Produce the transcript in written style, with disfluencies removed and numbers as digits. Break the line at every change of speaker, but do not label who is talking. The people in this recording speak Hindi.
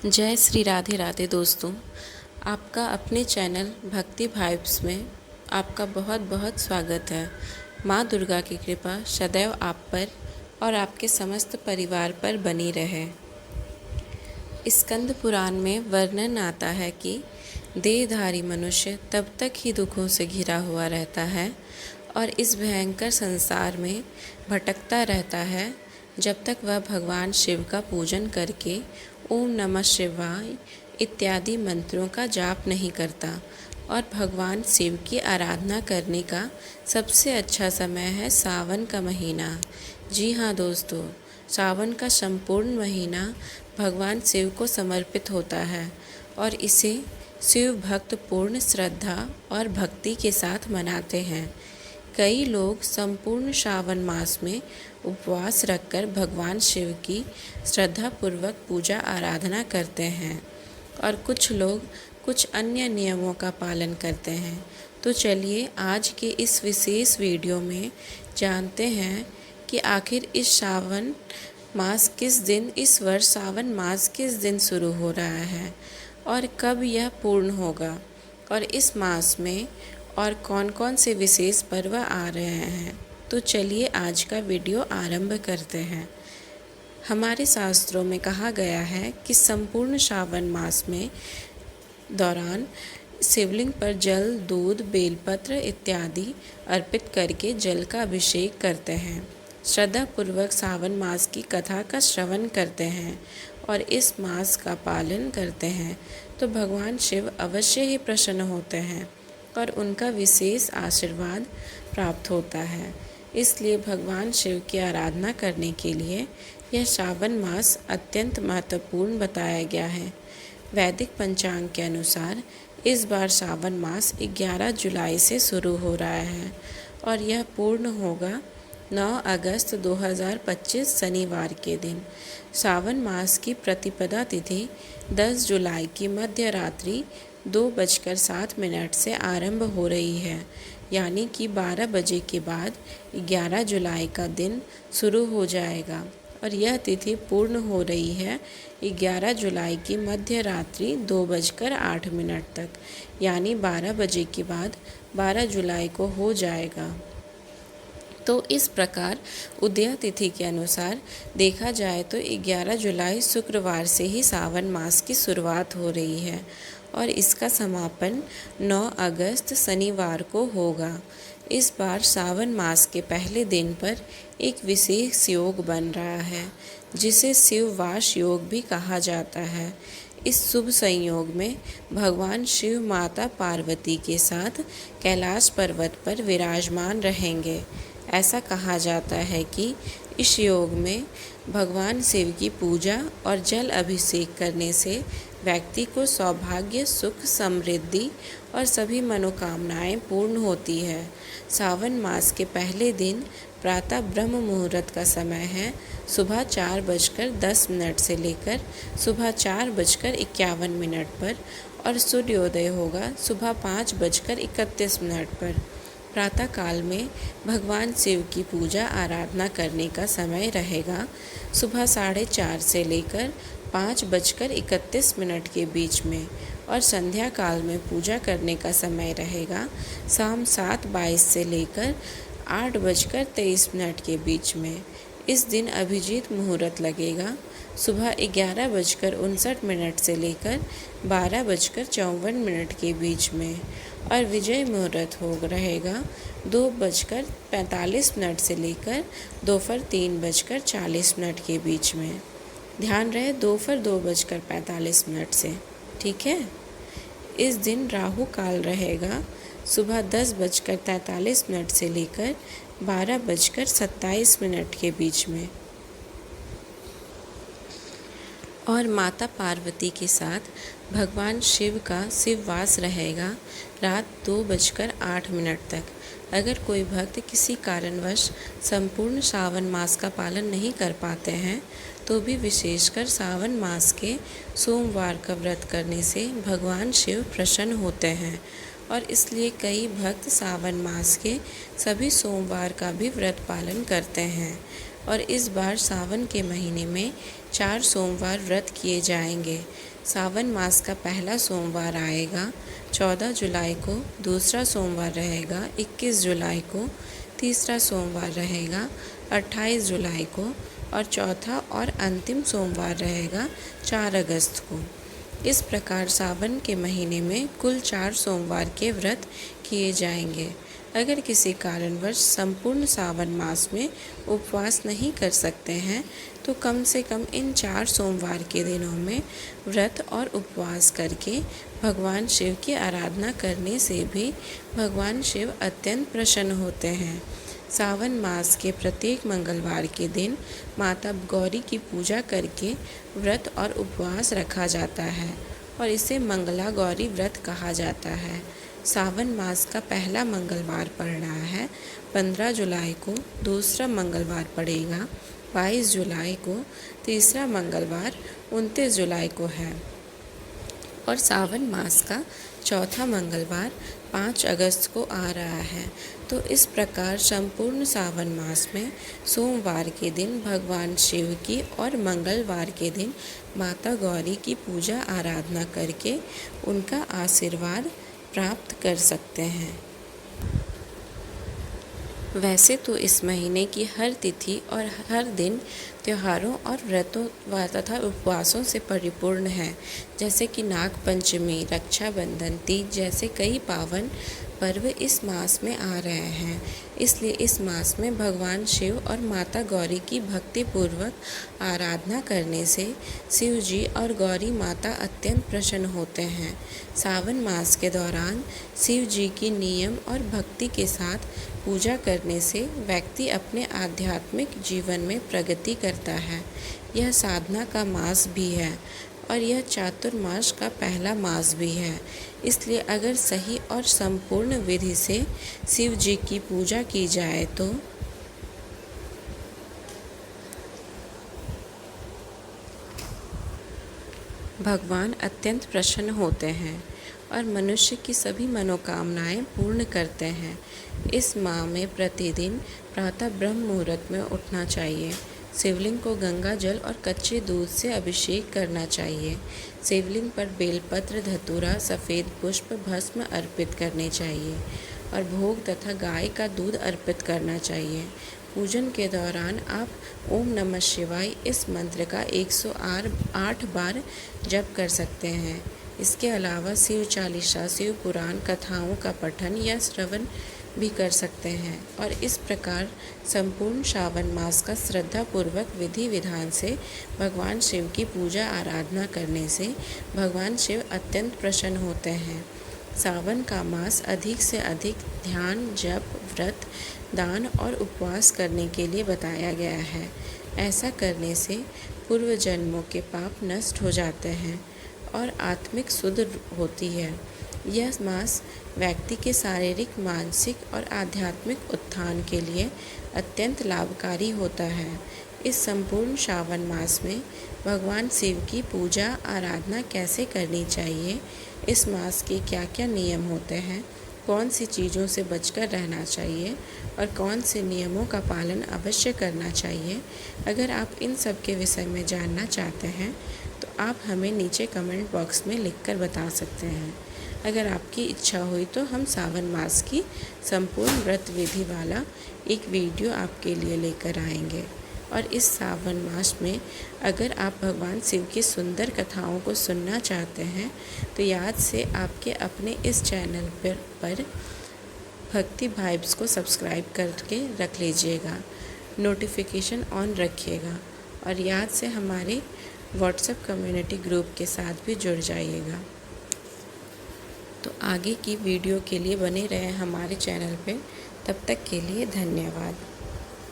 जय श्री राधे राधे दोस्तों। आपका अपने चैनल भक्ति वाइब्स में आपका बहुत बहुत स्वागत है। माँ दुर्गा की कृपा सदैव आप पर और आपके समस्त परिवार पर बनी रहे। स्कंद पुराण में वर्णन आता है कि देहधारी मनुष्य तब तक ही दुखों से घिरा हुआ रहता है और इस भयंकर संसार में भटकता रहता है जब तक वह भगवान शिव का पूजन करके ओम नमः शिवाय इत्यादि मंत्रों का जाप नहीं करता। और भगवान शिव की आराधना करने का सबसे अच्छा समय है सावन का महीना। जी हाँ दोस्तों, सावन का संपूर्ण महीना भगवान शिव को समर्पित होता है और इसे शिव भक्त पूर्ण श्रद्धा और भक्ति के साथ मनाते हैं। कई लोग संपूर्ण श्रावण मास में उपवास रखकर भगवान शिव की श्रद्धापूर्वक पूजा आराधना करते हैं और कुछ लोग कुछ अन्य नियमों का पालन करते हैं। तो चलिए आज के इस विशेष वीडियो में जानते हैं कि आखिर इस वर्ष सावन मास किस दिन शुरू हो रहा है और कब यह पूर्ण होगा और इस मास में और कौन कौन से विशेष पर्व आ रहे हैं। तो चलिए आज का वीडियो आरंभ करते हैं। हमारे शास्त्रों में कहा गया है कि संपूर्ण श्रावण मास में दौरान शिवलिंग पर जल, दूध, बेलपत्र इत्यादि अर्पित करके जल का अभिषेक करते हैं, श्रद्धापूर्वक सावन मास की कथा का श्रवण करते हैं और इस मास का पालन करते हैं तो भगवान शिव अवश्य ही प्रसन्न होते हैं और उनका विशेष आशीर्वाद प्राप्त होता है। इसलिए भगवान शिव की आराधना करने के लिए यह श्रावण मास अत्यंत महत्वपूर्ण बताया गया है। वैदिक पंचांग के अनुसार इस बार श्रावण मास 11 जुलाई से शुरू हो रहा है और यह पूर्ण होगा 9 अगस्त 2025 शनिवार के दिन। श्रावण मास की प्रतिपदा तिथि 10 जुलाई की मध्य रात्रि 2:07 से आरंभ हो रही है, यानी कि 12 बजे के बाद 11 जुलाई का दिन शुरू हो जाएगा और यह तिथि पूर्ण हो रही है 11 जुलाई की मध्य रात्रि 2:08 तक, यानी 12 बजे के बाद 12 जुलाई को हो जाएगा। तो इस प्रकार उदय तिथि के अनुसार देखा जाए तो 11 जुलाई शुक्रवार से ही सावन मास की शुरुआत हो रही है और इसका समापन 9 अगस्त शनिवार को होगा। इस बार सावन मास के पहले दिन पर एक विशेष योग बन रहा है जिसे शिववास योग भी कहा जाता है। इस शुभ संयोग में भगवान शिव माता पार्वती के साथ कैलाश पर्वत पर विराजमान रहेंगे। ऐसा कहा जाता है कि इस योग में भगवान शिव की पूजा और जल अभिषेक करने से व्यक्ति को सौभाग्य, सुख, समृद्धि और सभी मनोकामनाएं पूर्ण होती है। सावन मास के पहले दिन प्रातः ब्रह्म मुहूर्त का समय है सुबह 4:10 से लेकर सुबह 4:51 पर और सूर्योदय होगा सुबह 5:31 पर। प्रातः काल में भगवान शिव की पूजा आराधना करने का समय रहेगा सुबह 4:30 से लेकर 5:31 के बीच में और संध्या काल में पूजा करने का समय रहेगा शाम 7:22 से लेकर 8:23 के बीच में। इस दिन अभिजीत मुहूर्त लगेगा सुबह 11:59 से लेकर 12:54 के बीच में और विजय मुहूर्त रहेगा 2:45 से लेकर दोपहर 3:40 के बीच में। ध्यान रहे दोपहर 2:45 से, ठीक है। इस दिन राहु काल रहेगा सुबह 10:43 से लेकर 12:27 के बीच में और माता पार्वती के साथ भगवान शिव का शिववास रहेगा रात 2:08 तक। अगर कोई भक्त किसी कारणवश संपूर्ण सावन मास का पालन नहीं कर पाते हैं तो भी विशेषकर सावन मास के सोमवार का व्रत करने से भगवान शिव प्रसन्न होते हैं और इसलिए कई भक्त सावन मास के सभी सोमवार का भी व्रत पालन करते हैं और इस बार सावन के महीने में 4 सोमवार व्रत किए जाएंगे। सावन मास का पहला सोमवार आएगा 14 जुलाई को, दूसरा सोमवार रहेगा 21 जुलाई को, तीसरा सोमवार रहेगा 28 जुलाई को और चौथा और अंतिम सोमवार रहेगा 4 अगस्त को। इस प्रकार सावन के महीने में कुल 4 सोमवार के व्रत किए जाएंगे। अगर किसी कारणवश संपूर्ण सावन मास में उपवास नहीं कर सकते हैं तो कम से कम इन 4 सोमवार के दिनों में व्रत और उपवास करके भगवान शिव की आराधना करने से भी भगवान शिव अत्यंत प्रसन्न होते हैं। सावन मास के प्रत्येक मंगलवार के दिन माता गौरी की पूजा करके व्रत और उपवास रखा जाता है और इसे मंगला गौरी व्रत कहा जाता है। सावन मास का पहला मंगलवार पड़ रहा है 15 जुलाई को, दूसरा मंगलवार पड़ेगा 22 जुलाई को, तीसरा मंगलवार 29 जुलाई को है और सावन मास का चौथा मंगलवार 5 अगस्त को आ रहा है। तो इस प्रकार संपूर्ण सावन मास में सोमवार के दिन भगवान शिव की और मंगलवार के दिन माता गौरी की पूजा आराधना करके उनका आशीर्वाद प्राप्त कर सकते हैं। वैसे तो इस महीने की हर तिथि और हर दिन त्योहारों और व्रतों तथा उपवासों से परिपूर्ण है, जैसे कि नाग पंचमी, रक्षाबंधन, तीज जैसे कई पावन पर्व इस मास में आ रहे हैं। इसलिए इस मास में भगवान शिव और माता गौरी की भक्तिपूर्वक आराधना करने से शिव जी और गौरी माता अत्यंत प्रसन्न होते हैं। सावन मास के दौरान शिव जी की नियम और भक्ति के साथ पूजा करने से व्यक्ति अपने आध्यात्मिक जीवन में प्रगति करता है। यह साधना का मास भी है और यह चातुर्मास का पहला मास भी है। इसलिए अगर सही और संपूर्ण विधि से शिव जी की पूजा की जाए तो भगवान अत्यंत प्रसन्न होते हैं और मनुष्य की सभी मनोकामनाएं पूर्ण करते हैं। इस माह में प्रतिदिन प्रातः ब्रह्म मुहूर्त में उठना चाहिए। शिवलिंग को गंगा जल और कच्चे दूध से अभिषेक करना चाहिए। शिवलिंग पर बेलपत्र, धतूरा, सफ़ेद पुष्प, भस्म अर्पित करने चाहिए और भोग तथा गाय का दूध अर्पित करना चाहिए। पूजन के दौरान आप ओम नमः शिवाय इस मंत्र का 108 बार जप कर सकते हैं। इसके अलावा शिव चालीसा, शिव पुराण कथाओं का पठन या श्रवण भी कर सकते हैं और इस प्रकार संपूर्ण श्रावण मास का श्रद्धापूर्वक विधि विधान से भगवान शिव की पूजा आराधना करने से भगवान शिव अत्यंत प्रसन्न होते हैं। सावन का मास अधिक से अधिक ध्यान, जप, व्रत, दान और उपवास करने के लिए बताया गया है। ऐसा करने से पूर्व जन्मों के पाप नष्ट हो जाते हैं और आत्मिक शुद्ध होती है। यह मास व्यक्ति के शारीरिक, मानसिक और आध्यात्मिक उत्थान के लिए अत्यंत लाभकारी होता है। इस संपूर्ण श्रावण मास में भगवान शिव की पूजा आराधना कैसे करनी चाहिए, इस मास के क्या क्या नियम होते हैं, कौन सी चीज़ों से बचकर रहना चाहिए और कौन से नियमों का पालन अवश्य करना चाहिए, अगर आप इन सब के विषय में जानना चाहते हैं तो आप हमें नीचे कमेंट बॉक्स में लिखकर बता सकते हैं। अगर आपकी इच्छा हुई तो हम सावन मास की संपूर्ण व्रत विधि वाला एक वीडियो आपके लिए लेकर आएंगे। और इस सावन मास में अगर आप भगवान शिव की सुंदर कथाओं को सुनना चाहते हैं तो याद से आपके अपने इस चैनल पर भक्ति वाइब्स को सब्सक्राइब करके रख लीजिएगा, नोटिफिकेशन ऑन रखिएगा और याद से हमारे व्हाट्सएप कम्युनिटी ग्रुप के साथ भी जुड़ जाइएगा। तो आगे की वीडियो के लिए बने रहें हमारे चैनल पे। तब तक के लिए धन्यवाद।